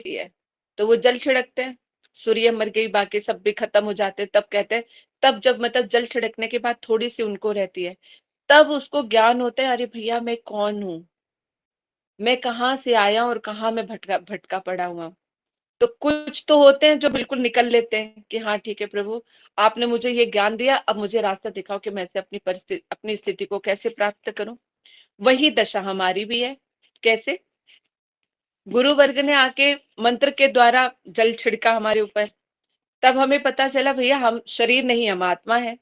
है, तो वो जल छिड़कते हैं। सूर्य मर गई, बाकी सब भी खत्म हो जाते हैं, तब कहते हैं, तब जब मतलब जल छिड़कने के बाद थोड़ी सी उनको रहती है, तब उसको ज्ञान होता है, अरे भैया मैं कौन हूँ, मैं कहाँ से आया और कहाँ मैं भटका भटका पड़ा हुआ। तो कुछ तो होते हैं जो बिल्कुल निकल लेते हैं कि हाँ ठीक है प्रभु, आपने मुझे ये ज्ञान दिया, अब मुझे रास्ता दिखाओ कि मैं से अपनी परिस्थिति, अपनी स्थिति को कैसे प्राप्त करूं। वही दशा हमारी भी है। कैसे? गुरु वर्ग ने आके मंत्र के द्वारा जल छिड़का हमारे ऊपर, तब हमें पता चला भैया हम शरीर नहीं, हम आत्मा है,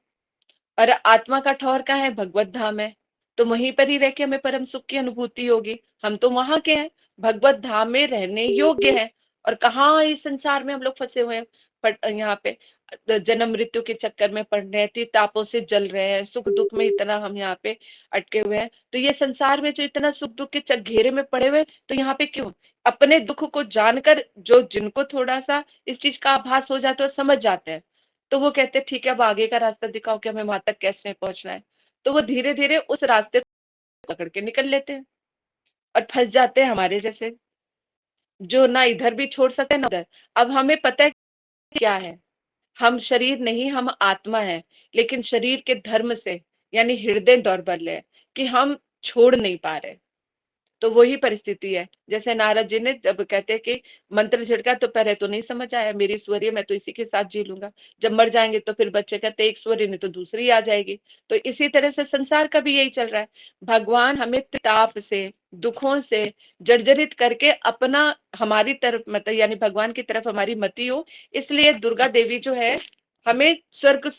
और आत्मा का ठौर कहाँ है? भगवत धाम है। तो वहीं पर ही रह के हमें परम सुख की अनुभूति होगी। हम तो वहां के हैं, भगवत धाम में रहने योग्य है। और कहाँ इस संसार में हम लोग फंसे हुए हैं, यहाँ पे जन्म मृत्यु के चक्कर में पड़ रहे हैं, तापों से जल रहे हैं, सुख दुख में इतना हम यहाँ पे अटके हुए हैं। तो ये संसार में जो इतना सुख दुख के घेरे में पड़े हुए, तो यहाँ पे क्यों? अपने दुख को जानकर जो जिनको थोड़ा सा इस चीज का आभास हो जाता है, समझ जाते हैं, तो वो कहते हैं ठीक है अब आगे का रास्ता दिखाओ कि हमें वहां तक कैसे पहुंचना है। तो वो धीरे धीरे उस रास्ते को पकड़ के निकल लेते हैं, और फंस जाते हैं हमारे जैसे, जो ना इधर भी छोड़ सकते ना उधर। अब हमें पता है क्या है, हम शरीर नहीं, हम आत्मा है, लेकिन शरीर के धर्म से यानी हृदय दौर्बल्य है कि हम छोड़ नहीं पा रहे। तो वही परिस्थिति है। जैसे नारद जी ने जब कहते हैं कि मंत्र छिड़का, तो पहले तो नहीं समझ आया, मेरी ईश्वरीय मैं तो इसी के साथ जी लूंगा, जब मर जाएंगे तो फिर बच्चे कहते हैं एक ईश्वरीय नहीं तो दूसरी आ जाएगी। तो इसी तरह से संसार का भी यही चल रहा है। भगवान हमें ताप से, दुखों से जर्जरित करके अपना, हमारी तरफ मतलब यानी भगवान की तरफ हमारी मति हो, इसलिए दुर्गा देवी जो है हमें स्वर्ग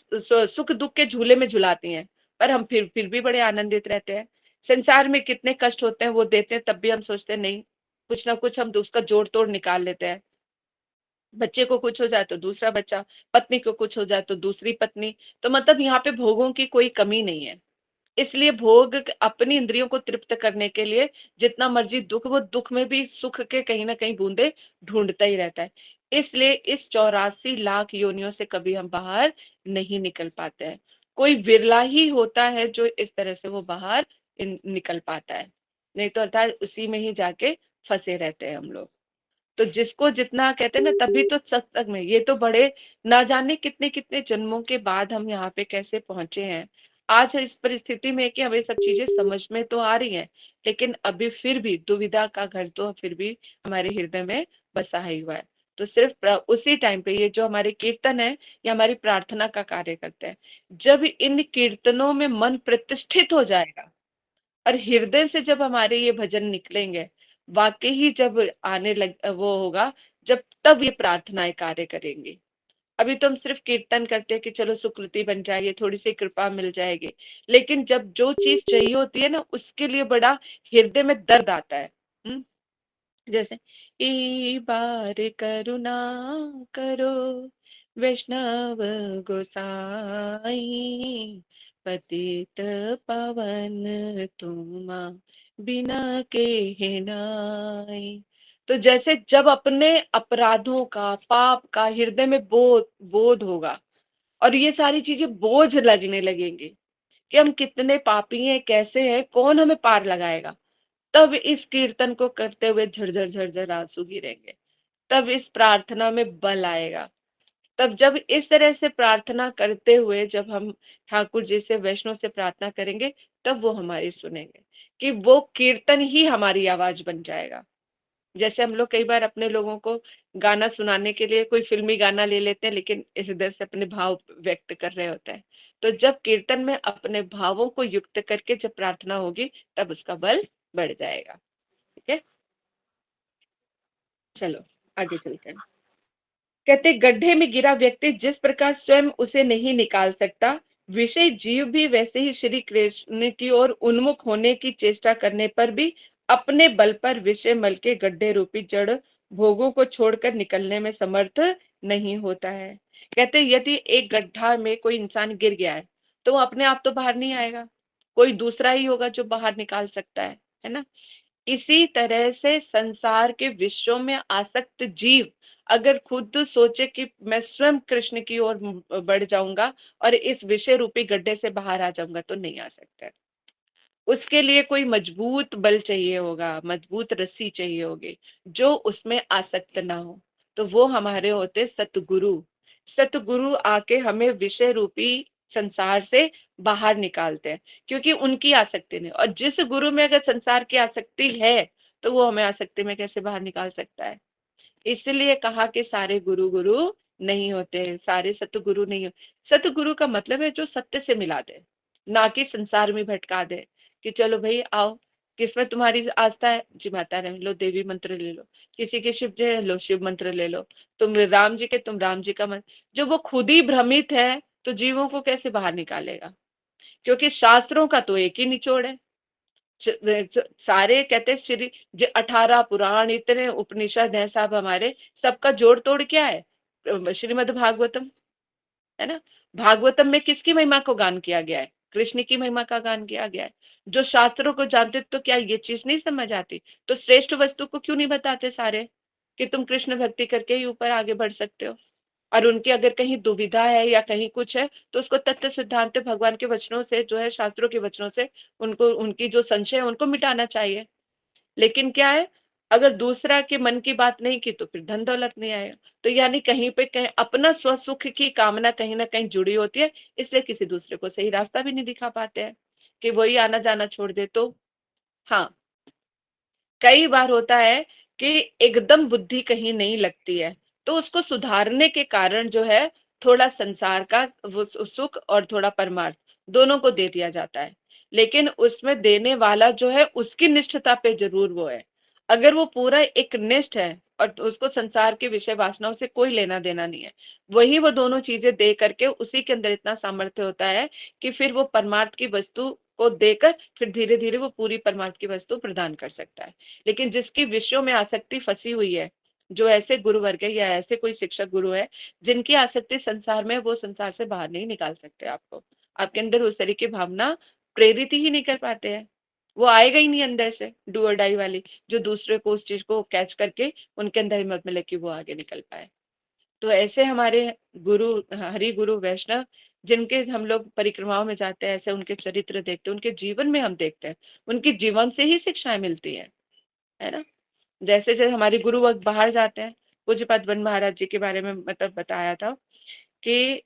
सुख दुख के झूले में झुलाती हैं, पर हम फिर भी बड़े आनंदित रहते हैं। संसार में कितने कष्ट होते हैं वो देते हैं, तब भी हम सोचते हैं नहीं, कुछ ना कुछ हम उसका जोड़ तोड़ निकाल लेते हैं। बच्चे को कुछ हो जाए तो दूसरा बच्चा, पत्नी को कुछ हो जाए तो दूसरी पत्नी। तो मतलब यहाँ पे भोगों की कोई कमी नहीं है। इसलिए भोग अपनी इंद्रियों को तृप्त करने के लिए जितना मर्जी दुख, वो दुख में भी सुख के कहीं ना कहीं बूंदे ढूंढता ही रहता है। इसलिए इस 84 लाख योनियों से कभी हम बाहर नहीं निकल पाते हैं। कोई विरला ही होता है जो इस तरह से वो बाहर निकल पाता है, नहीं तो अर्थात उसी में ही जाके फंसे रहते हैं हम लोग। तो जिसको जितना कहते हैं ना, तभी तो सत्संग में ये तो बड़े, ना जाने कितने कितने जन्मों के बाद हम यहाँ पे कैसे पहुंचे हैं आज इस परिस्थिति में कि हमें सब चीजें समझ में तो आ रही हैं, लेकिन अभी फिर भी दुविधा का घर तो फिर भी हमारे हृदय में बसा ही हुआ है। तो सिर्फ उसी टाइम पे ये जो हमारे कीर्तन है, ये हमारी प्रार्थना का कार्य करते हैं। जब इन कीर्तनों में मन प्रतिष्ठित हो जाएगा और हृदय से जब हमारे ये भजन निकलेंगे, वाकई ही जब आने लग वो होगा, जब तब ये प्रार्थनाएं कार्य करेंगी। अभी तो हम सिर्फ कीर्तन करते हैं कि चलो सुकृति बन जाएगी, थोड़ी सी कृपा मिल जाएगी, लेकिन जब जो चीज चाहिए होती है ना, उसके लिए बड़ा हृदय में दर्द आता है। जैसे ई बार करुणा करो वैष्णव गोसाई, पतित पावन तुम बिना के है नाई। तो जैसे जब अपने अपराधों का, पाप का हृदय में बोध बोध होगा, और ये सारी चीजें बोझ लगने लगेंगी कि हम कितने पापी हैं, कैसे हैं, कौन हमें पार लगाएगा, तब इस कीर्तन को करते हुए झरझर झरझर आंसू गिरेंगे, तब इस प्रार्थना में बल आएगा। तब जब इस तरह से प्रार्थना करते हुए जब हम ठाकुर जी से, वैष्णव से प्रार्थना करेंगे, तब वो हमारी सुनेंगे, कि वो कीर्तन ही हमारी आवाज बन जाएगा। जैसे हम लोग कई बार अपने लोगों को गाना सुनाने के लिए कोई फिल्मी गाना ले लेते हैं, लेकिन हृदय से अपने भाव व्यक्त कर रहे होते हैं। तो जब कीर्तन में अपने भावों को युक्त करके जब प्रार्थना होगी, तब उसका बल बढ़ जाएगा। ठीक है, चलो आगे चलते हैं। कहते गड्ढे में गिरा व्यक्ति जिस प्रकार स्वयं उसे नहीं निकाल सकता, विषय जीव भी वैसे ही श्री कृष्ण की ओर उन्मुख होने की चेष्टा करने पर भी अपने बल पर विषय मल के गड्ढे रूपी जड़ भोगों को छोड़कर निकलने में समर्थ नहीं होता है। कहते यदि एक गड्ढा में कोई इंसान गिर गया है, तो वो अपने आप तो बाहर नहीं आएगा, कोई दूसरा ही होगा जो बाहर निकाल सकता है ना। इसी तरह से संसार के विषयों में आसक्त जीव अगर खुद सोचे कि मैं स्वयं कृष्ण की ओर बढ़ जाऊंगा और इस विषय रूपी गड्ढे से बाहर आ जाऊंगा, तो नहीं आ सकता है। उसके लिए कोई मजबूत बल चाहिए होगा, मजबूत रस्सी चाहिए होगी, जो उसमें आसक्त ना हो। तो वो हमारे होते सतगुरु। सतगुरु आके हमें विषय रूपी संसार से बाहर निकालते हैं, क्योंकि उनकी आसक्ति नहीं। और जिस गुरु में अगर संसार की आसक्ति है, तो वो हमें आसक्ति में कैसे बाहर निकाल सकता है। इसलिए कहा कि सारे गुरु गुरु नहीं होते, सारे सतगुरु नहीं होते। सतगुरु का मतलब है जो सत्य से मिला दे, ना कि संसार में भटका दे कि चलो भाई आओ, किसमें तुम्हारी आस्था है जी, माता रानी, लो देवी मंत्र ले लो। किसी के शिव जी है, लो शिव मंत्र ले लो। तुम राम जी के, तुम राम जी का मंत्र। जो वो खुद ही भ्रमित है, तो जीवों को कैसे बाहर निकालेगा। क्योंकि शास्त्रों का तो एक ही निचोड़ है। सारे कहते हैं श्री, जो 18 पुराण, इतने उपनिषद हैं सब हमारे, सबका जोड़ तोड़ क्या है, श्रीमद् भागवतम, है ना। भागवतम में किसकी महिमा को गान किया गया है, कृष्ण की महिमा का गान किया गया है। जो शास्त्रों को जानते तो क्या ये चीज नहीं समझ आती, तो श्रेष्ठ वस्तु को क्यों नहीं बताते सारे, कि तुम कृष्ण भक्ति करके ही ऊपर आगे बढ़ सकते हो। और उनकी अगर कहीं दुविधा है या कहीं कुछ है, तो उसको तत्व सिद्धांत भगवान के वचनों से, जो है शास्त्रों के वचनों से, उनको उनकी जो संशय है उनको मिटाना चाहिए। लेकिन क्या है, अगर दूसरा के मन की बात नहीं की, तो फिर धन दौलत नहीं आएगा। तो यानी कहीं पे कहीं अपना स्वसुख की कामना कहीं ना कहीं जुड़ी होती है, इसलिए किसी दूसरे को सही रास्ता भी नहीं दिखा पाते हैं, कि वही आना जाना छोड़ दे। तो हाँ, कई बार होता है कि एकदम बुद्धि कहीं नहीं लगती है, तो उसको सुधारने के कारण जो है, थोड़ा संसार का वो सुख और थोड़ा परमार्थ दोनों को दे दिया जाता है। लेकिन उसमें देने वाला जो है, उसकी निष्ठता पे जरूर वो है। अगर वो पूरा एक निष्ठ है और उसको संसार के विषय वासनाओं से कोई लेना देना नहीं है, वही वो दोनों चीजें दे करके उसी के अंदर इतना सामर्थ्य होता है कि फिर वो परमार्थ की वस्तु को देकर फिर धीरे धीरे वो पूरी परमार्थ की वस्तु प्रदान कर सकता है। लेकिन जिसकी विषयों में आसक्ति फंसी हुई है, जो ऐसे गुरु वर्ग है या ऐसे कोई शिक्षक गुरु है जिनकी आसक्ति संसार में, वो संसार से बाहर नहीं निकाल सकते आपको। आपके अंदर उस तरह की भावना प्रेरित ही नहीं कर पाते हैं। वो आएगा ही नहीं अंदर से, डू और डाई वाली, जो दूसरे को उस चीज को कैच करके उनके अंदर हिम्मत में लेके वो आगे निकल पाए। तो ऐसे हमारे गुरु, हरि गुरु वैष्णव, जिनके हम लोग परिक्रमाओं में जाते हैं, ऐसे उनके चरित्र देखते हैं, उनके जीवन में हम देखते हैं, उनके जीवन से ही शिक्षाएं मिलती है ना। जैसे जैसे हमारे गुरु वक्त बाहर जाते हैं, पूज्यपाद वन महाराज जी के बारे में मतलब बताया था कि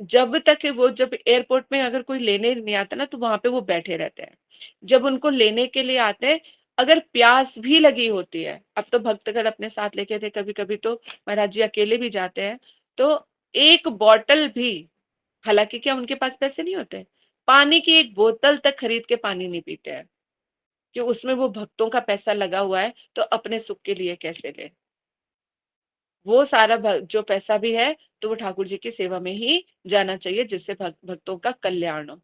जब तक वो, जब एयरपोर्ट में अगर कोई लेने नहीं आता ना, तो वहां पे वो बैठे रहते हैं। जब उनको लेने के लिए आते हैं, अगर प्यास भी लगी होती है, अब तो भक्तगण अपने साथ लेके थे, कभी कभी तो महाराज जी अकेले भी जाते हैं, तो एक बॉटल भी, हालांकि क्या उनके पास पैसे नहीं होते, पानी की एक बोतल तक खरीद के पानी नहीं पीते हैं, कि उसमें वो भक्तों का पैसा लगा हुआ है, तो अपने सुख के लिए कैसे ले। वो सारा जो पैसा भी है, तो वो ठाकुर जी की सेवा में ही जाना चाहिए, जिससे भक्तों का कल्याण हो।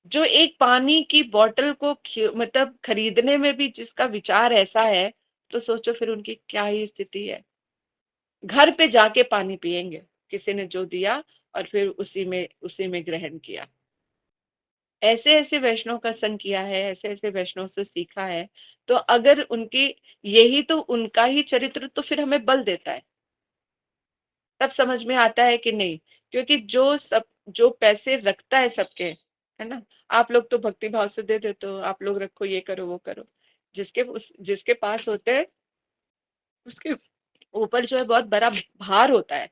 जो एक पानी की बोतल को मतलब खरीदने में भी जिसका विचार ऐसा है, तो सोचो फिर उनकी क्या ही स्थिति है। घर पे जाके पानी पिएंगे, किसी ने जो दिया, और फिर उसी में ग्रहण किया। ऐसे ऐसे वैष्णव का संग किया है, ऐसे ऐसे वैष्णव से सीखा है। तो अगर उनकी, यही तो उनका ही चरित्र तो फिर हमें बल देता है, तब समझ में आता है कि नहीं। क्योंकि जो पैसे रखता है सबके, है ना, आप लोग तो भक्ति भाव से दे देते हो, आप लोग रखो, ये करो वो करो। जिसके पास होते हैं, उसके ऊपर जो है बहुत बड़ा भार होता है।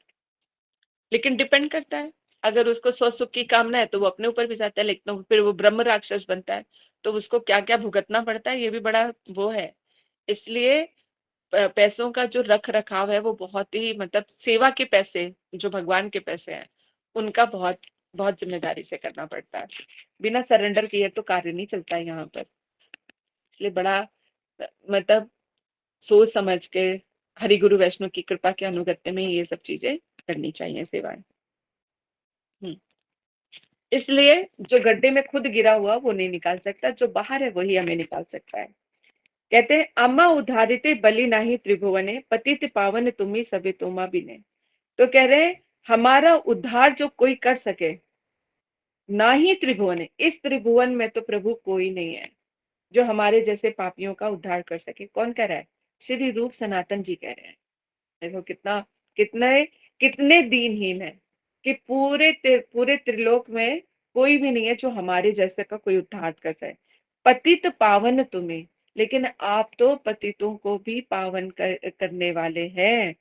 लेकिन डिपेंड करता है, अगर उसको स्व सुख की कामना है, तो वो अपने ऊपर भी जाता है, लेकिन फिर वो ब्रह्म राक्षस बनता है, तो उसको क्या क्या भुगतना पड़ता है, ये भी बड़ा वो है। इसलिए पैसों का जो रख रखाव है, वो बहुत ही मतलब सेवा के पैसे, जो भगवान के पैसे हैं, उनका बहुत बहुत जिम्मेदारी से करना पड़ता है। बिना सरेंडर किए तो कार्य नहीं चलता है यहाँ पर। इसलिए बड़ा मतलब सोच समझ के, हरि गुरु वैष्णव की कृपा के अनुगत्य में ये सब चीजें करनी चाहिए, सेवाएं। हम्म। इसलिए जो गड्ढे में खुद गिरा हुआ वो नहीं निकाल सकता, जो बाहर है वही हमें निकाल सकता है। कहते हैं, अम्मा उद्धारिते बलि नाही त्रिभुवने, पतित पावन तुम्ही सबे तोमा बिने। तो कह रहे हैं, हमारा उद्धार जो कोई कर सके, ना ही त्रिभुवन है, इस त्रिभुवन में तो प्रभु कोई नहीं है जो हमारे जैसे पापियों का उद्धार कर सके। कौन कह रहा है, श्री रूप सनातन जी कह रहे हैं। देखो कितना, कितने कितने दीनहीन है, कि पूरे त्रिलोक में कोई भी नहीं है जो हमारे जैसे का कोई उद्धार कर सके। पतित पावन तुम्हें, लेकिन आप तो पतितों को भी पावन करने वाले हैं,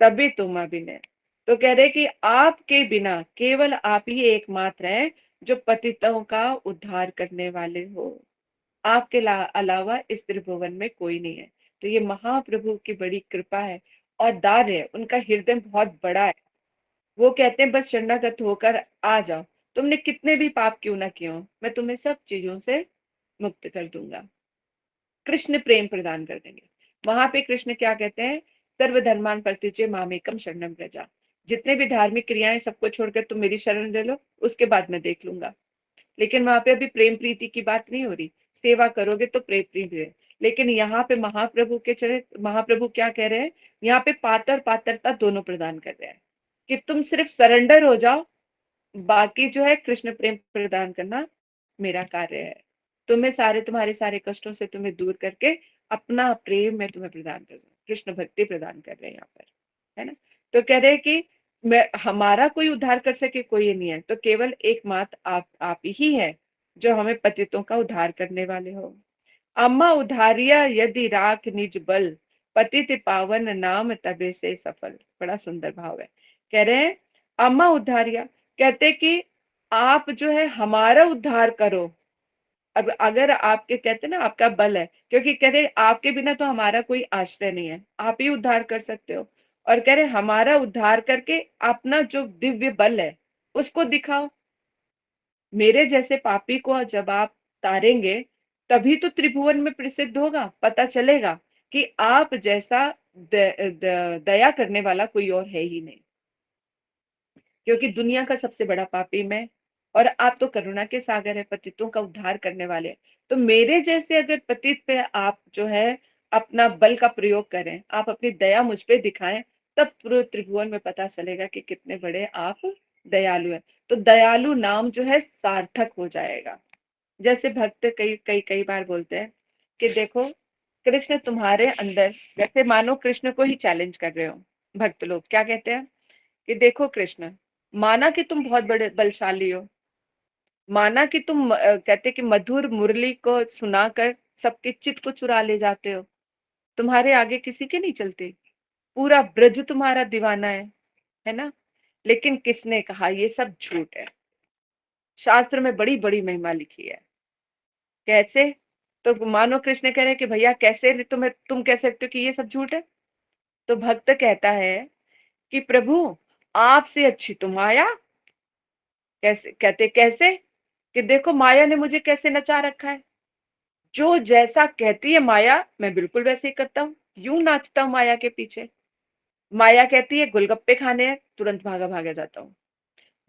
तभी तुम अभिनय। तो कह रहे कि आपके बिना केवल आप ही एकमात्र हैं जो पतितों का उद्धार करने वाले हो, आपके अलावा इस त्रिभुवन में कोई नहीं है। तो ये महाप्रभु की बड़ी कृपा है और दार है, उनका हृदय बहुत बड़ा है। वो कहते हैं बस शरणागत होकर आ जाओ, तुमने कितने भी पाप क्यों ना किए हो, मैं तुम्हें सब चीजों से मुक्त कर दूंगा। कृष्ण प्रेम प्रदान कर देंगे। वहां पे कृष्ण क्या कहते हैं, सर्वधर्मान परित्यज्य मामेकम शरणम व्रजा, जितने भी धार्मिक क्रियाएं सबको छोड़कर तुम मेरी शरण ले लो, उसके बाद मैं देख लूंगा। लेकिन वहां पे अभी प्रेम प्रीति की बात नहीं हो रही, सेवा करोगे तो प्रेम प्रीति है। लेकिन यहाँ पे महाप्रभु के चरित्र, महाप्रभु क्या कह रहे हैं, यहाँ पे पात्र और पात्रता दोनों प्रदान कर रहे हैं कि तुम सिर्फ सरेंडर हो जाओ, बाकी जो है कृष्ण प्रेम प्रदान करना मेरा कार्य है। तुम्हें सारे तुम्हारे सारे कष्टों से तुम्हें दूर करके अपना प्रेम मैं तुम्हें प्रदान कर दूँ, कृष्ण भक्ति प्रदान कर रहे हैं यहाँ पर, है ना। तो कह रहे हैं कि मैं, हमारा कोई उद्धार कर सके कोई नहीं है, तो केवल एकमात्र आप ही है जो हमें पतितों का उद्धार करने वाले हो। अम्मा उधारिया यदि राख निज बल, पतित पावन नाम तबे से सफल। बड़ा सुंदर भाव है। कह रहे हैं अम्मा उद्धारिया, कहते कि आप जो है हमारा उद्धार करो। अब अगर आपके कहते ना आपका बल है, क्योंकि कह रहे आपके बिना तो हमारा कोई आश्रय नहीं है, आप ही उद्धार कर सकते हो। और कह रहे हमारा उद्धार करके अपना जो दिव्य बल है उसको दिखाओ। मेरे जैसे पापी को जब आप तारेंगे तभी तो त्रिभुवन में प्रसिद्ध होगा, पता चलेगा कि आप जैसा दया करने वाला कोई और है ही नहीं, क्योंकि दुनिया का सबसे बड़ा पापी मैं, और आप तो करुणा के सागर है, पतितों का उद्धार करने वाले हैं। तो मेरे जैसे अगर पतित पे आप जो है अपना बल का प्रयोग करें, आप अपनी दया मुझ पे दिखाएं, तब पूरे त्रिभुवन में पता चलेगा कि कितने बड़े आप दयालु हैं। तो दयालु नाम जो है सार्थक हो जाएगा। जैसे भक्त कई कई कई बार बोलते हैं कि देखो कृष्ण तुम्हारे अंदर, जैसे मानो कृष्ण को ही चैलेंज कर रहे हो, भक्त लोग क्या कहते हैं कि देखो कृष्ण, माना कि तुम बहुत बड़े बलशाली हो, माना कि तुम कहते कि मधुर मुरली को सुनाकर सबके चित्त को चुरा ले जाते हो, तुम्हारे आगे किसी के नहीं चलते, पूरा ब्रज तुम्हारा दीवाना है ना। लेकिन किसने कहा ये सब झूठ है, शास्त्र में बड़ी बड़ी महिमा लिखी है। कैसे? तो मानो कृष्ण कह रहे हैं कि भैया कैसे तुम्हें, तुम कह सकते हो कि ये सब झूठ है। तो भक्त कहता है कि प्रभु आपसे अच्छी तो माया। कैसे? कहते कैसे? कि देखो माया ने मुझे कैसे नचा रखा है, जो जैसा कहती है माया मैं बिल्कुल वैसे ही करता हूँ, यूं नाचता हूँ माया के पीछे। माया कहती है गोलगप्पे खाने हैं, तुरंत भागा भागा जाता हूँ।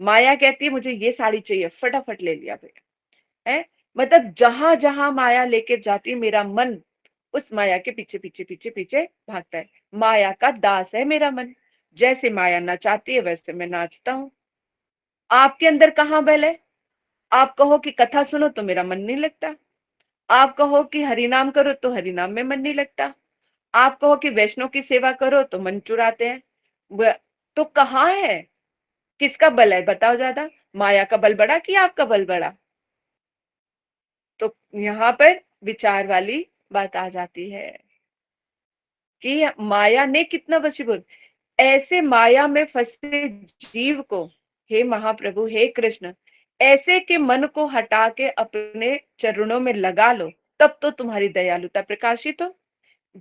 माया कहती है मुझे ये साड़ी चाहिए, फटाफट ले लिया भैया। है मतलब जहां जहां माया लेके जाती है मेरा मन उस माया के पीछे पीछे पीछे पीछे भागता है। माया का दास है मेरा मन, जैसे माया नचाती है वैसे मैं नाचता हूँ। आपके अंदर कहाँ बल है? आप कहो कि कथा सुनो तो मेरा मन नहीं लगता, आप कहो कि हरिनाम करो तो हरिनाम में मन नहीं लगता, आप कहो कि वैष्णव की सेवा करो तो मन चुराते हैं। तो कहाँ है, किसका बल है बताओ ज्यादा, माया का बल बड़ा कि आपका बल बड़ा? तो यहाँ पर विचार वाली बात आ जाती है कि माया ने कितना वशीभूत, ऐसे माया में फंसे जीव को हे महाप्रभु हे कृष्ण, ऐसे के मन को हटा के अपने चरणों में लगा लो, तब तो तुम्हारी दयालुता प्रकाशित हो।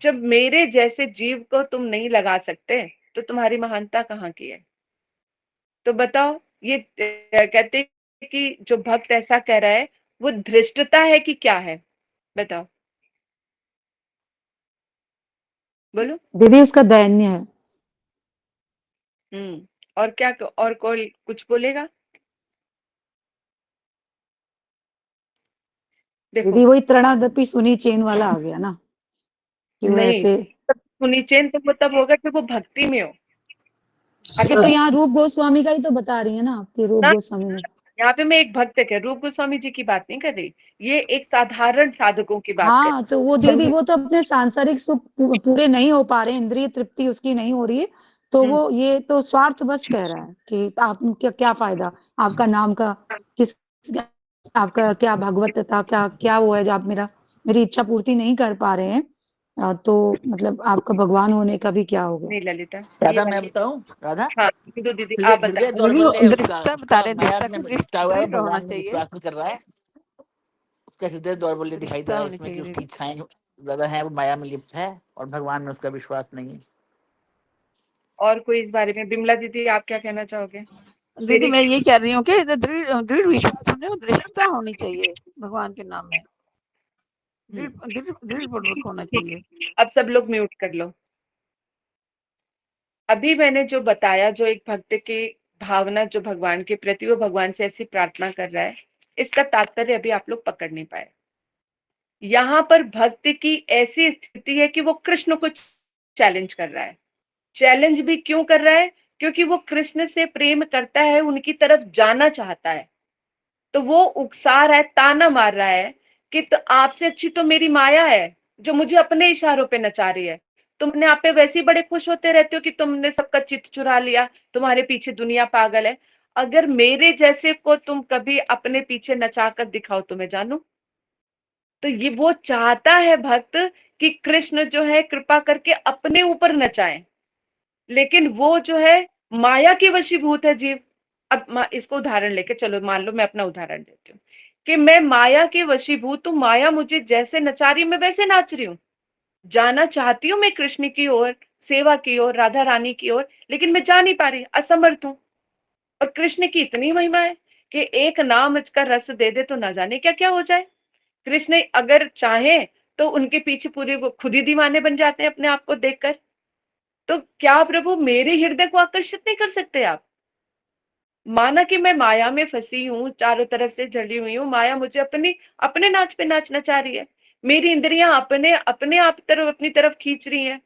जब मेरे जैसे जीव को तुम नहीं लगा सकते तो तुम्हारी महानता कहाँ की है? तो बताओ ये कहते कि जो भक्त ऐसा कह रहा है वो धृष्टता है कि क्या है? बताओ, बोलो। दीदी उसका दैन्य है। और क्या, और कोई कुछ बोलेगा? देखो, दीदी वही तृणादपि सुनी चेन वाला आ गया ना, कि वो नहीं, ऐसे। सुनी चैन तो वो तब होगा जब वो भक्ति में हो। अभी अच्छा, तो तुम यहाँ रूप गोस्वामी का ही तो बता रही है ना आपकी, रूप ना, गोस्वामी ने। यहाँ पे मैं एक भक्त के रूप गोस्वामी जी की बात नहीं कर रही, ये एक साधारण साधकों की बात कर हाँ, तो वो दीदी हम। वो तो अपने सांसारिक सुख पूरे नहीं हो पा रहे, इंद्रिय तृप्ति उसकी नहीं हो रही है, तो हम्म, वो ये तो स्वार्थ बस कह रहा है कि आप क्या क्या फायदा आपका नाम का, किस आपका क्या भागवतता, क्या क्या वो है जो आप मेरी इच्छा पूर्ति नहीं कर पा रहे हैं, तो मतलब आपका भगवान होने का भी क्या होगा? नहीं ललिता, ये राधा मैं वाली बताऊं? राधा हाँ बिंदु दीदी हृदय आप हृदय बताइए। दौर्बल्य दृष्टा बता रहे, माया दृष्टा में को जुटा हुआ है, दृढ़ होना भगवान में चाहिए, विश्वास नहीं कर रहा है, उसका हृदय दौर्बल्य दिखाई दे दृष्टा रहा है होनी इसमें कि चाहिए उसकी इच्छाएं जो ज्यादा है वो माया में लिप्त है और भगवान में उसका विश्वास नहीं है। और कोई इस बारे में, बिमला दीदी आप क्या कहना चाहोगे? दीदी। मेरी मैं ये कह रही हूँ कि दृढ़ दृढ़ विश्वास होने और दृढ़ता होनी चाहिए भगवान के नाम में, दृढ़ पूर्वक होना ठीक चाहिए। है, अब सब लोग म्यूट कर लो। अभी मैंने जो बताया, जो एक भक्त की भावना जो भगवान के प्रति, वो भगवान से ऐसी प्रार्थना कर रहा है, इसका तात्पर्य अभी आप लोग पकड़ नहीं पाए। यहाँ पर भक्त की ऐसी स्थिति है कि वो कृष्ण को चैलेंज कर रहा है। चैलेंज भी क्यों कर रहा है? क्योंकि वो कृष्ण से प्रेम करता है, उनकी तरफ जाना चाहता है। तो वो उकसा रहा है, ताना मार रहा है कि तो आपसे अच्छी तो मेरी माया है, जो मुझे अपने इशारों पे नचा रही है। तुम अपने आप पे वैसे ही बड़े खुश होते रहते हो कि तुमने सबका चित्त चुरा लिया, तुम्हारे पीछे दुनिया पागल है। अगर मेरे जैसे को तुम कभी अपने पीछे नचा कर दिखाओ तो मैं जानू। तो ये वो चाहता है भक्त कि कृष्ण जो है कृपा करके अपने ऊपर नचाए, लेकिन वो जो है माया की वशीभूत है जीव। अब इसको उदाहरण लेके चलो, मान लो मैं अपना उदाहरण देती हूँ कि मैं माया के वशीभूत हूँ, माया मुझे जैसे नचा रही है मैं वैसे नाच रही हूँ। जाना चाहती हूँ मैं कृष्ण की ओर, सेवा की ओर, राधा रानी की ओर, लेकिन मैं जा नहीं पा रही, असमर्थ हूँ। और कृष्ण की इतनी महिमा है कि एक नाम का रस दे दे तो ना जाने क्या क्या हो जाए। कृष्ण अगर चाहे तो उनके पीछे पूरे वो खुद ही दीवाने बन जाते हैं अपने आप को देखकर। तो क्या प्रभु मेरे हृदय को आकर्षित नहीं कर सकते आप? माना कि मैं माया में फंसी हूँ, चारों तरफ से जड़ी हुई हूँ, माया मुझे अपनी अपने नाच पे नाच नचा रही है, मेरी इंद्रियां अपने अपने आप तरफ अपनी तरफ खींच रही हैं।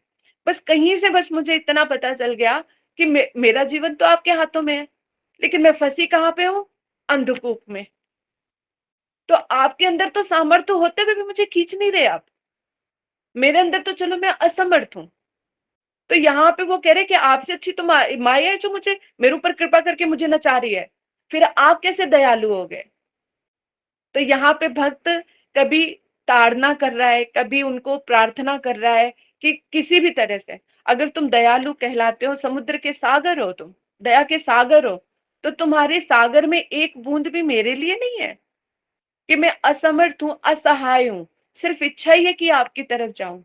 बस कहीं से बस मुझे इतना पता चल गया कि मेरा जीवन तो आपके हाथों में है, लेकिन मैं फंसी कहाँ पे हूँ? अंधकूप में। तो आपके अंदर तो सामर्थ्य होते हुए भी मुझे खींच नहीं रहे आप। मेरे अंदर तो चलो मैं असमर्थ हूँ। तो यहाँ पे वो कह रहे कि आपसे अच्छी तो माया है जो मुझे मेरे ऊपर कृपा करके मुझे नचा रही है, फिर आप कैसे दयालु हो गए? तो यहाँ पे भक्त कभी ताड़ना कर रहा है, कभी उनको प्रार्थना कर रहा है कि किसी भी तरह से, अगर तुम दयालु कहलाते हो, समुद्र के सागर हो, तुम दया के सागर हो, तो तुम्हारे सागर में एक बूंद भी मेरे लिए नहीं है कि मैं असमर्थ हूं, असहाय हूं, सिर्फ इच्छा ही है कि आपकी तरफ जाऊं।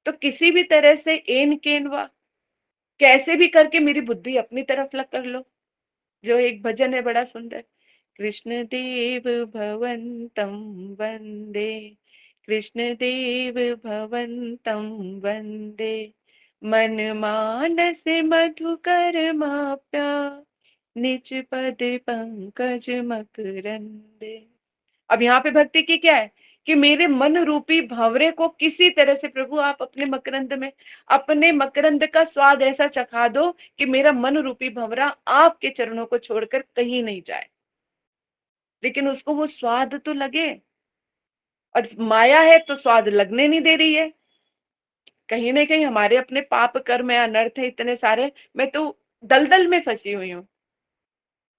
तो किसी भी तरह से एन केनवा कैसे भी करके मेरी बुद्धि अपनी तरफ लग कर लो। जो एक भजन है बड़ा सुंदर, कृष्ण देव भवन्तं वन्दे, कृष्ण देव भवन्तं वन्दे, मन मानस मधुकरमाप्या, निज पद पंकज मकरंदे। अब यहाँ पे भक्ति की क्या है कि मेरे मन रूपी भंवरे को किसी तरह से प्रभु आप अपने मकरंद में, अपने मकरंद का स्वाद ऐसा चखा दो कि मेरा मन रूपी भंवरा आपके चरणों को छोड़कर कहीं नहीं जाए। लेकिन उसको वो स्वाद तो लगे, और माया है तो स्वाद लगने नहीं दे रही है। कहीं ना कहीं हमारे अपने पाप कर्म है, अनर्थ है इतने सारे, मैं तो दलदल में फंसी हुई हूँ।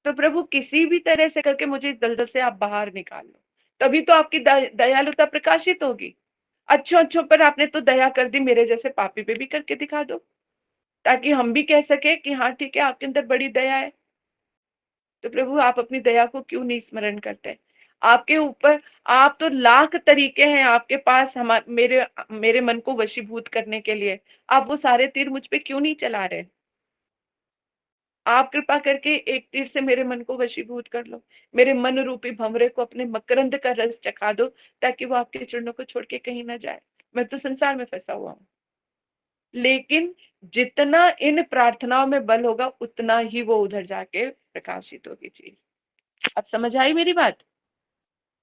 तो प्रभु किसी भी तरह से करके मुझे इस दलदल से आप बाहर निकाल लो, तभी तो आपकी दयालुता प्रकाशित होगी। अच्छों अच्छों पर आपने तो दया कर दी, मेरे जैसे पापी पे भी करके दिखा दो, ताकि हम भी कह सके कि हाँ ठीक है, आपके अंदर बड़ी दया है। तो प्रभु आप अपनी दया को क्यों नहीं स्मरण करते? आपके ऊपर आप तो लाख तरीके हैं आपके पास, हम मेरे मेरे मन को वशीभूत करने के लिए, आप वो सारे तीर मुझ पे क्यों नहीं चला रहे? आप कृपा करके एक तीर से मेरे मन को वशीभूत कर लो, मेरे मन रूपी भंवरे को अपने मकरंद का रस चखा दो, ताकि वो आपके चरणों को छोड़ के कहीं ना जाए। मैं तो संसार में फंसा हुआ हूँ। लेकिन जितना इन प्रार्थनाओं में बल होगा, उतना ही वो उधर जाके प्रकाशित होगी चीज। अब समझ आई मेरी बात?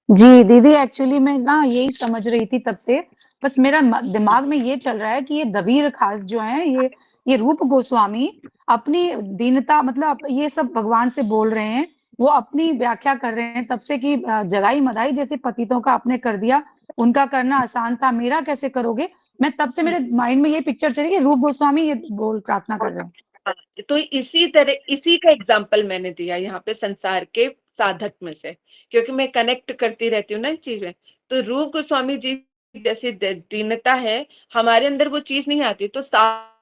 जी दीदी, एक्चुअली मैं ना यही समझ रही थी तब से, बस मेरा दिमाग में ये चल रहा है कि ये दबीर खास जो है, ये रूप गोस्वामी अपनी दीनता, मतलब ये सब भगवान से बोल रहे हैं, वो अपनी व्याख्या कर रहे हैं तब से कि जगाई मदाई जैसे पतितों का आपने कर दिया, उनका करना आसान था, मेरा कैसे करोगे? मैं तब से मेरे माइंड में ये पिक्चर चली कि रूप गोस्वामी ये बोल प्रार्थना कर रहे हैं। हाँ, तो इसी तरह इसी का एग्जाम्पल मैंने दिया यहाँ पे संसार के साधक में से, क्योंकि मैं कनेक्ट करती रहती हूँ ना इस चीज में। तो रूप गोस्वामी जी जैसी दीनता है, हमारे अंदर वो चीज नहीं आती, तो साधक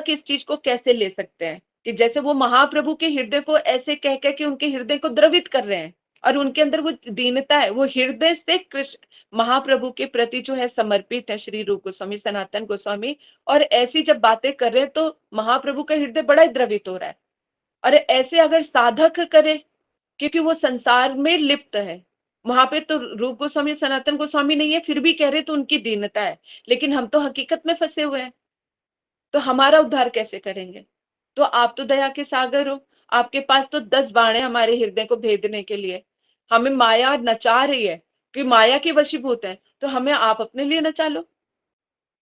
इस चीज को कैसे ले सकते हैं कि जैसे वो महाप्रभु के हृदय को ऐसे कह कह के उनके हृदय को द्रवित कर रहे हैं, और उनके अंदर वो दीनता है, वो हृदय से कृष्ण महाप्रभु के प्रति जो है समर्पित है, श्री रूप गोस्वामी सनातन गोस्वामी। और ऐसी जब बातें कर रहे हैं तो महाप्रभु का हृदय बड़ा ही द्रवित हो रहा है। और ऐसे अगर साधक करे, क्योंकि वो संसार में लिप्त है, वहां पे तो रूप गोस्वामी सनातन गोस्वामी नहीं है, फिर भी कह रहे तो उनकी दीनता है, लेकिन हम तो हकीकत में फंसे हुए हैं, तो हमारा उद्धार कैसे करेंगे? तो आप तो दया के सागर हो, आपके पास तो 10 बाण हमारे हृदय को भेदने के लिए। हमें माया नचा रही है कि माया के वशीभूत है, तो हमें आप अपने लिए नचा लो,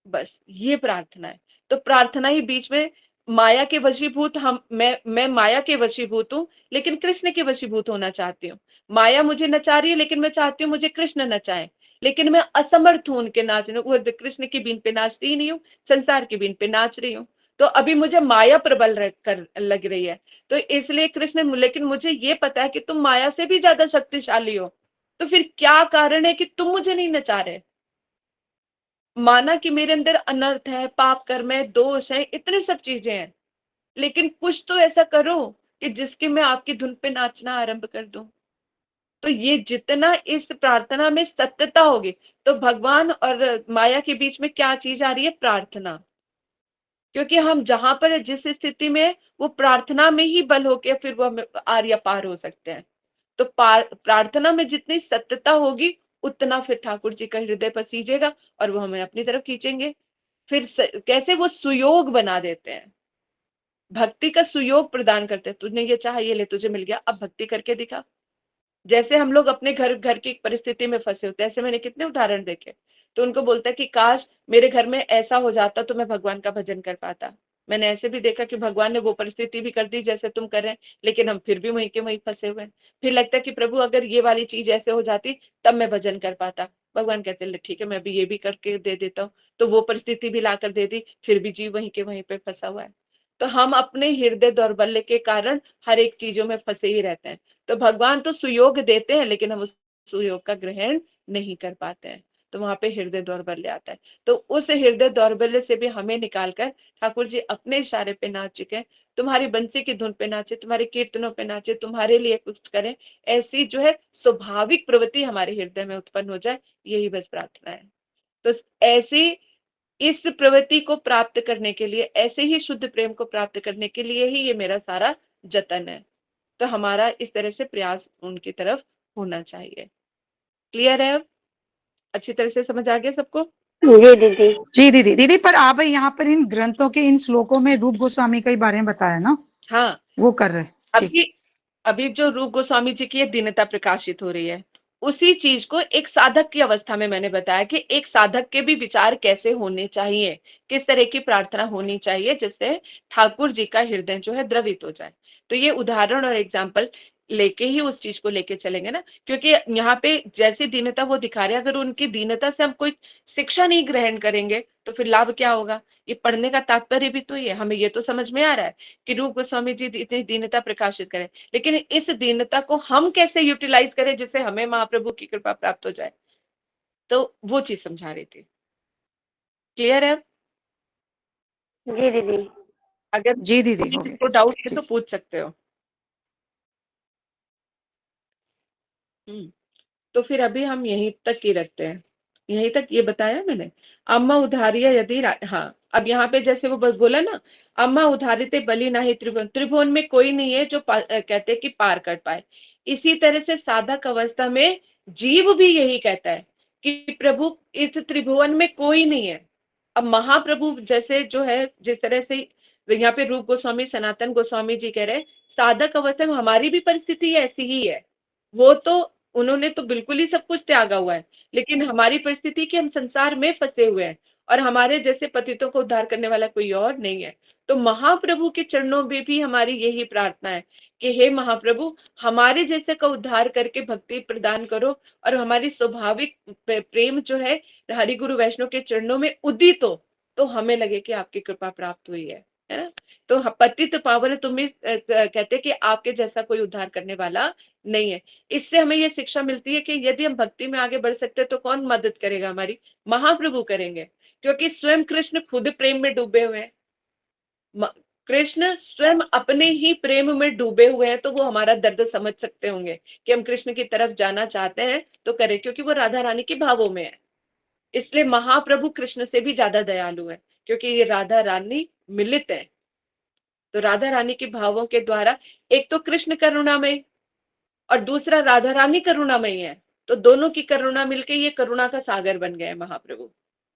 बस ये प्रार्थना है। तो प्रार्थना ही बीच में माया के वशीभूत, मैं माया के वशीभूत हूँ, लेकिन कृष्ण के वशीभूत होना चाहती हूँ। माया मुझे नचा रही है, लेकिन मैं चाहती हूँ मुझे कृष्ण नचाए, लेकिन मैं असमर्थ हूँ उनके नाचने, वो कृष्ण की बीन पे नाचती ही नहीं हूँ, संसार की बीन पे नाच रही हूँ। तो अभी मुझे माया प्रबल कर लग रही है, तो इसलिए कृष्ण, लेकिन मुझे ये पता है कि तुम माया से भी ज्यादा शक्तिशाली हो, तो फिर क्या कारण है कि तुम मुझे नहीं नचा रहे? माना कि मेरे अंदर अनर्थ है, पाप कर्म है, दोष है, इतने सब चीजें हैं, लेकिन कुछ तो ऐसा करो कि जिसके मैं आपकी धुन पे नाचना आरंभ कर दूं। तो ये जितना इस प्रार्थना में सत्यता होगी, तो भगवान और माया के बीच में क्या चीज आ रही है? प्रार्थना। क्योंकि हम जहां पर जिस स्थिति में, वो प्रार्थना में ही बल होके फिर वो आर्य पार हो सकते हैं। तो प्रार्थना में जितनी सत्यता होगी, उतना फिर ठाकुर जी का हृदय पसीजेगा और वो हमें अपनी तरफ खींचेंगे। फिर कैसे वो सुयोग बना देते हैं, भक्ति का सुयोग प्रदान करते हैं। तुझने ये चाहा, ये ले, तुझे मिल गया, अब भक्ति करके दिखा। जैसे हम लोग अपने घर की परिस्थिति में फंसे होते हैं, ऐसे मैंने कितने उदाहरण देखे। तो उनको बोलता है कि काश मेरे घर में ऐसा हो जाता तो मैं भगवान का भजन कर पाता। मैंने ऐसे भी देखा कि भगवान ने वो परिस्थिति भी कर दी जैसे तुम कर रहे हैं, लेकिन हम फिर भी वहीं के वहीं फंसे हुए हैं। फिर लगता है कि प्रभु अगर ये वाली चीज ऐसे हो जाती तब मैं भजन कर पाता। भगवान कहते ठीक है, मैं भी ये भी करके दे देता हूँ। तो वो परिस्थिति भी लाकर दे दी, फिर भी जीव वहीं के वहीं पे फंसा हुआ है। तो हम अपने हृदय दौर्बल्य के कारण हर एक चीजों में फंसे ही रहते हैं। तो भगवान तो सुयोग देते हैं, लेकिन हम उस सुयोग का ग्रहण नहीं कर पाते हैं, तो वहां पे हृदय दौर्बल्य आता है। तो उस हृदय दौर्बल्य से भी हमें निकालकर ठाकुर जी अपने इशारे पे नाच चुके, तुम्हारी बंसी की धुन पे नाचे, तुम्हारे कीर्तनों पे नाचे, तुम्हारे लिए कुछ करें, ऐसी जो है स्वाभाविक प्रवृत्ति हमारे हृदय में उत्पन्न हो जाए, यही बस प्रार्थना है। तो ऐसी इस प्रवृत्ति को प्राप्त करने के लिए, ऐसे ही शुद्ध प्रेम को प्राप्त करने के लिए ही ये मेरा सारा जतन है। तो हमारा इस तरह से प्रयास उनकी तरफ होना चाहिए। क्लियर है? अब अच्छी तरह से समझ आ गया सबको? जी दीदी। जी दीदी। दीदी पर आप यहाँ पर इन ग्रंथों के इन श्लोकों में रूप गोस्वामी के बारे में बताया ना, हाँ, वो कर रहे हैं। ठीक। अभी जो रूप गोस्वामी जी की दीनता प्रकाशित हो रही है, उसी चीज को एक साधक की अवस्था में मैंने बताया कि एक साधक के भी विचार कैसे होने चाहिए, किस तरह की प्रार्थना होनी चाहिए जिससे ठाकुर जी का हृदय जो है द्रवित हो जाए। तो ये उदाहरण और एग्जाम्पल लेके ही उस चीज को लेके चलेंगे ना, क्योंकि यहाँ पे जैसी दीनता वो दिखा रहे हैं, अगर उनकी दीनता से हम कोई शिक्षा नहीं ग्रहण करेंगे तो फिर लाभ क्या होगा? ये पढ़ने का तात्पर्य भी तो ये, हमें ये तो समझ में आ रहा है कि रूप गोस्वामी जी इतनी दीनता प्रकाशित करें, लेकिन इस दीनता को हम कैसे यूटिलाइज करें जिससे हमें महाप्रभु की कृपा प्राप्त हो जाए, तो वो चीज समझा रही थी। क्लियर है? जी दीदी। अगर जी दीदी, हो किसी गया। को डाउट है तो पूछ सकते हो। तो फिर अभी हम यहीं तक ही रखते हैं, यहीं तक ये बताया मैंने। अम्मा उधारिया यदि हाँ, अब यहाँ पे जैसे वो बोला ना, अम्मा उधारिते बलि नाही त्रिभुवन, त्रिभुवन में कोई नहीं है जो कहते कि पार कर पाए। इसी तरह से साधक अवस्था में जीव भी यही कहता है कि प्रभु इस त्रिभुवन में कोई नहीं है। अब महाप्रभु जैसे जो है, जिस तरह से यहाँ पे रूप गोस्वामी सनातन गोस्वामी जी कह रहे, साधक अवस्था में हमारी भी परिस्थिति ऐसी ही है। वो तो उन्होंने तो बिल्कुल ही सब कुछ त्यागा हुआ है, लेकिन हमारी परिस्थिति कि हम संसार में फंसे हुए हैं और हमारे जैसे पतितों को उद्धार करने वाला कोई और नहीं है। तो महाप्रभु के चरणों में भी हमारी यही प्रार्थना है कि हे महाप्रभु, हमारे जैसे का उद्धार करके भक्ति प्रदान करो और हमारी स्वाभाविक प्रेम जो है हरि गुरु वैष्णव के चरणों में उदित हो, तो हमें लगे कि आपकी कृपा प्राप्त हुई है ना। तो पतित पावन तुम्हें कहते कि आपके जैसा कोई उद्धार करने वाला नहीं है। इससे हमें ये शिक्षा मिलती है कि यदि हम भक्ति में आगे बढ़ सकते हैं तो कौन मदद करेगा हमारी? महाप्रभु करेंगे, क्योंकि स्वयं कृष्ण खुद प्रेम में डूबे हुए हैं। कृष्ण स्वयं अपने ही प्रेम में डूबे हुए हैं, तो वो हमारा दर्द समझ सकते होंगे कि हम कृष्ण की तरफ जाना चाहते हैं तो करें, क्योंकि वो राधा रानी के भावों में है। इसलिए महाप्रभु कृष्ण से भी ज्यादा दयालु है, क्योंकि ये राधा रानी मिलित है। तो राधा रानी के भावों के द्वारा एक तो कृष्ण करुणामय और दूसरा राधा रानी करुणामयी है, तो दोनों की करुणा मिलके ये करुणा का सागर बन गए महाप्रभु।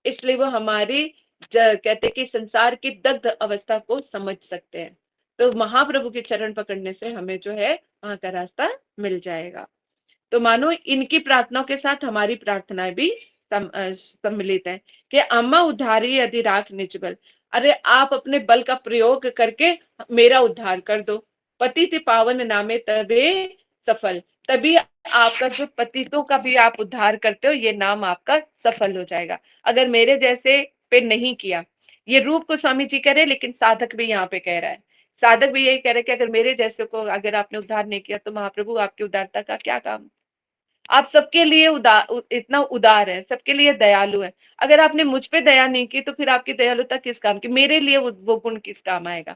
इसलिए वो हमारी कहते कि संसार की दग्ध अवस्था को समझ सकते हैं। तो महाप्रभु के चरण पकड़ने से हमें जो है वहां का रास्ता मिल जाएगा। तो मानो इनकी प्रार्थनाओं के साथ हमारी प्रार्थनाएं भी सम्मिलित है कि अम्मा उद्धारी यदि राख निज बल। अरे आप अपने बल का प्रयोग करके मेरा उद्धार कर दो। पतित पावन नामे तबे सफल, तभी आपका जो पतितों का भी आप उद्धार करते हो ये नाम आपका सफल हो जाएगा। अगर मेरे जैसे पे नहीं किया, ये रूप को स्वामी जी कह रहे, लेकिन साधक भी यहाँ पे कह रहा है, साधक भी यही कह रहे हैं कि अगर मेरे जैसे को अगर आपने उद्धार नहीं किया तो महाप्रभु आपकी उदारता का क्या काम? आप सबके लिए इतना उदार है, सबके लिए दयालु है। अगर आपने मुझ पे दया नहीं की तो फिर आपकी दयालुता किस काम की? मेरे लिए वो गुण किस काम आएगा?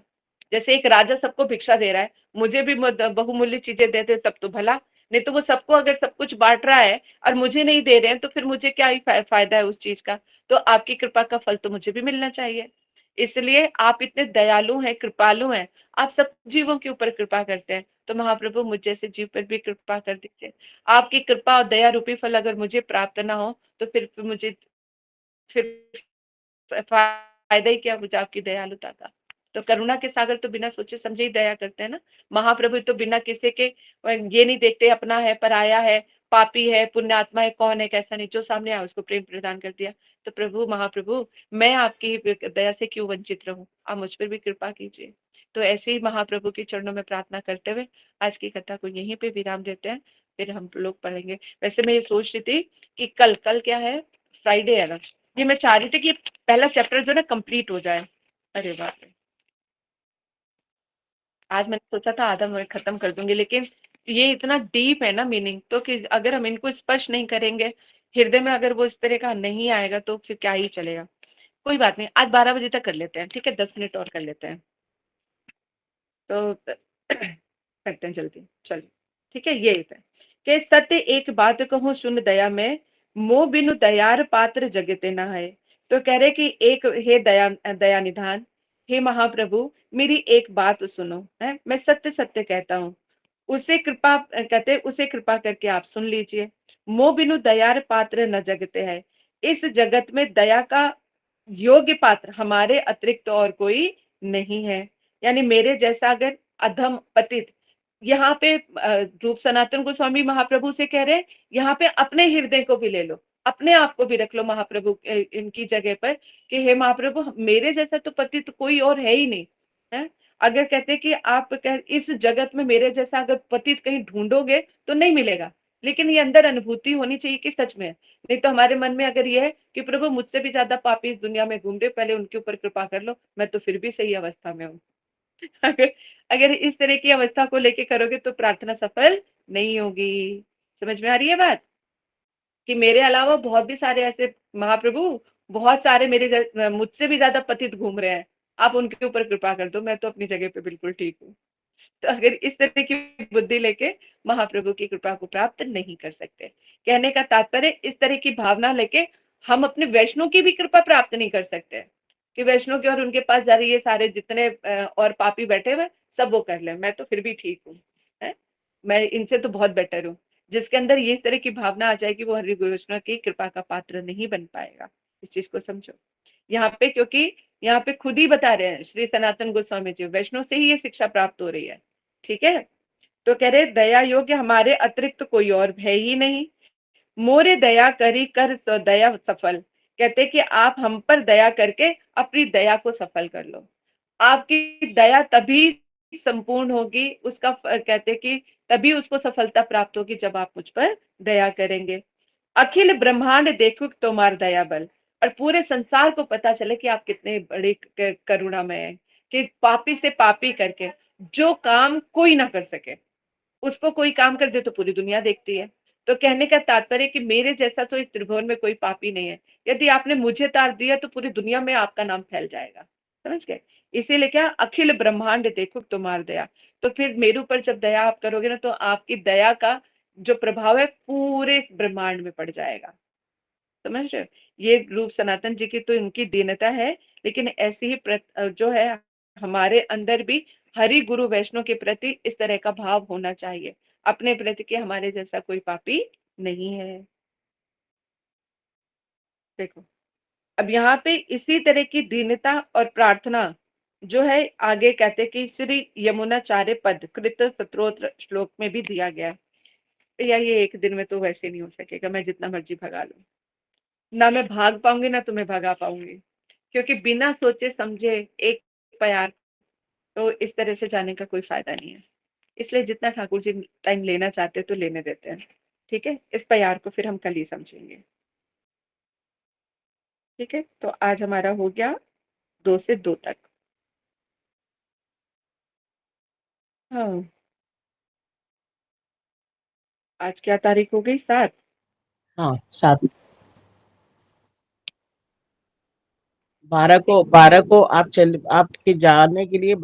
जैसे एक राजा सबको भिक्षा दे रहा है, मुझे भी बहुमूल्य चीजें दे दे तब तो भला, नहीं तो वो सबको अगर सब कुछ बांट रहा है और मुझे नहीं दे रहे हैं तो फिर मुझे क्या ही फायदा है उस चीज का? तो आपकी कृपा का फल तो मुझे भी मिलना चाहिए। इसलिए आप इतने दयालु हैं, कृपालु हैं, आप सब जीवों के ऊपर कृपा करते हैं। तो महाप्रभु मुझ जैसे जीव पर भी कृपा कर दीजिए। आपकी कृपा और दया रूपी फल अगर मुझे प्राप्त ना हो तो फिर मुझे फिर फायदा ही क्या मुझे आपकी दयालुता का? तो करुणा के सागर तो बिना सोचे समझे ही दया करते हैं ना। महाप्रभु तो बिना किसी के ये नहीं देखते अपना है पराया है, पापी है पुण्यात्मा है, कौन है कैसा नहीं, जो सामने आया उसको प्रेम प्रदान कर दिया। तो प्रभु महाप्रभु मैं आपकी दया से क्यों वंचित रहूं? आप मुझ पर भी कृपा कीजिए। तो ऐसे ही महाप्रभु के चरणों में प्रार्थना करते हुए आज की कथा को यहीं पे विराम देते हैं, फिर हम लोग पढ़ेंगे। वैसे मैं ये सोच रही थी कि कल क्या है, फ्राइडे है ना, ये मैं चाह रही थी कि पहला चैप्टर जो ना कंप्लीट हो जाए। अरे बाप रे, आज मैंने सोचा था आधा मैं खत्म कर दूंगी, लेकिन ये इतना डीप है ना मीनिंग, तो कि अगर हम इनको स्पर्श नहीं करेंगे हृदय में, अगर वो इस तरह का नहीं आएगा तो फिर क्या ही चलेगा। कोई बात नहीं, आज 12 बजे तक कर लेते हैं, ठीक है, 10 मिनट और कर लेते हैं। तो करते हैं जल्दी, चलिए ठीक है। ये है कि सत्य एक बात कहूँ सुन दया में, मोह बिनु दयार पात्र जगते न है। तो कह रहे कि एक हे दया निधान, हे महाप्रभु मेरी एक बात सुनो है, मैं सत्य सत्य कहता हूँ, उसे कृपा कहते उसे कृपा करके आप सुन लीजिए। मोह बिनु दयार पात्र न जगते हैं, इस जगत में दया का योग्य पात्र हमारे अतिरिक्त और कोई नहीं है। यानी मेरे जैसा अगर अधम पतित, यहाँ पे रूप सनातन गोस्वामी महाप्रभु से कह रहे हैं, यहाँ पे अपने हृदय को भी ले लो, अपने आप को भी रख लो महाप्रभु इनकी जगह पर, कि हे महाप्रभु मेरे जैसा तो पतित कोई और है ही नहीं है। अगर कहते कि आप इस जगत में मेरे जैसा अगर पतित कहीं ढूंढोगे तो नहीं मिलेगा, लेकिन ये अंदर अनुभूति होनी चाहिए कि सच में है। नहीं तो हमारे मन में अगर ये है कि प्रभु मुझसे भी ज्यादा पापी इस दुनिया में घूम रहे, पहले उनके ऊपर कृपा कर लो, मैं तो फिर भी सही अवस्था में हूँ। अगर अगर इस तरह की अवस्था को लेके करोगे तो प्रार्थना सफल नहीं होगी। समझ में आ रही है बात? कि मेरे अलावा बहुत भी सारे ऐसे महाप्रभु, बहुत सारे मेरे मुझसे भी ज्यादा पतित घूम रहे हैं, आप उनके ऊपर कृपा कर दो, मैं तो अपनी जगह पे बिल्कुल ठीक हूँ। तो अगर इस तरह की बुद्धि लेके महाप्रभु की कृपा को प्राप्त नहीं कर सकते। कहने का तात्पर्य इस तरह की भावना लेके हम अपने वैष्णव की भी कृपा प्राप्त नहीं कर सकते कि वैष्णव की और उनके पास जा रही है सारे जितने और पापी बैठे हुए सब वो कर ले, मैं तो फिर भी ठीक हूँ, मैं इनसे तो बहुत बेटर हूँ। जिसके अंदर ये तरह की भावना आ जाएगी वो हरि वैष्णव की कृपा का पात्र नहीं बन पाएगा। इस चीज को समझो यहाँ पे, क्योंकि यहाँ पे खुद ही बता रहे हैं श्री सनातन गोस्वामी जी, वैष्णव से ही ये शिक्षा प्राप्त हो रही है। ठीक है, तो कह रहे दया योग्य हमारे अतिरिक्त कोई और है ही नहीं, मोरे दया करी कर तो दया सफल। कहते कि आप हम पर दया करके अपनी दया को सफल कर लो। आपकी दया तभी संपूर्ण होगी, उसका कहते कि तभी उसको सफलता प्राप्त होगी जब आप मुझ पर दया करेंगे। अखिल ब्रह्मांड देखो तुम्हार दया बल, और पूरे संसार को पता चले कि आप कितने बड़े करुणामय हैं, कि पापी से पापी करके जो काम कोई ना कर सके, उसको कोई काम कर दे तो पूरी दुनिया देखती है। तो कहने का तात्पर्य कि मेरे जैसा तो इस त्रिभुवन में कोई पापी नहीं है। यदि आपने मुझे तार दिया तो पूरी दुनिया में आपका नाम फैल जाएगा। समझ गए? इसीलिए क्या, अखिल ब्रह्मांड देखो तुम्हार दया। तो फिर मेरे ऊपर जब दया आप करोगे ना, तो आपकी दया का जो प्रभाव है पूरे इस ब्रह्मांड में पड़ जाएगा। समझ रहे हो? ये रूप सनातन जी की तो इनकी दीनता है, लेकिन ऐसी ही जो है हमारे अंदर भी हरि गुरु वैष्णव के प्रति इस तरह का भाव होना चाहिए, अपने प्रति कि हमारे जैसा कोई पापी नहीं है। देखो, अब यहाँ पे इसी तरह की दीनता और प्रार्थना जो है आगे कहते कि श्री यमुनाचार्य पद कृत स्तोत्र श्लोक में भी दिया गया है। या ये एक दिन में तो वैसे नहीं हो सकेगा, मैं जितना मर्जी भगा लूं, ना मैं भाग पाऊंगी ना तुम्हें भगा पाऊंगी, क्योंकि बिना सोचे समझे एक प्यार तो इस तरह से जाने का कोई फायदा नहीं है। इसलिए जितना ठाकुर जी टाइम लेना चाहते हैं तो लेने देते हैं। ठीक है, इस प्यार को फिर हम कल ही समझेंगे। ठीक है, तो आज हमारा हो गया 2 से 2 तक। हाँ, आज क्या तारीख हो गई? 7। हाँ 7। 12 को आप आपके जाने के लिए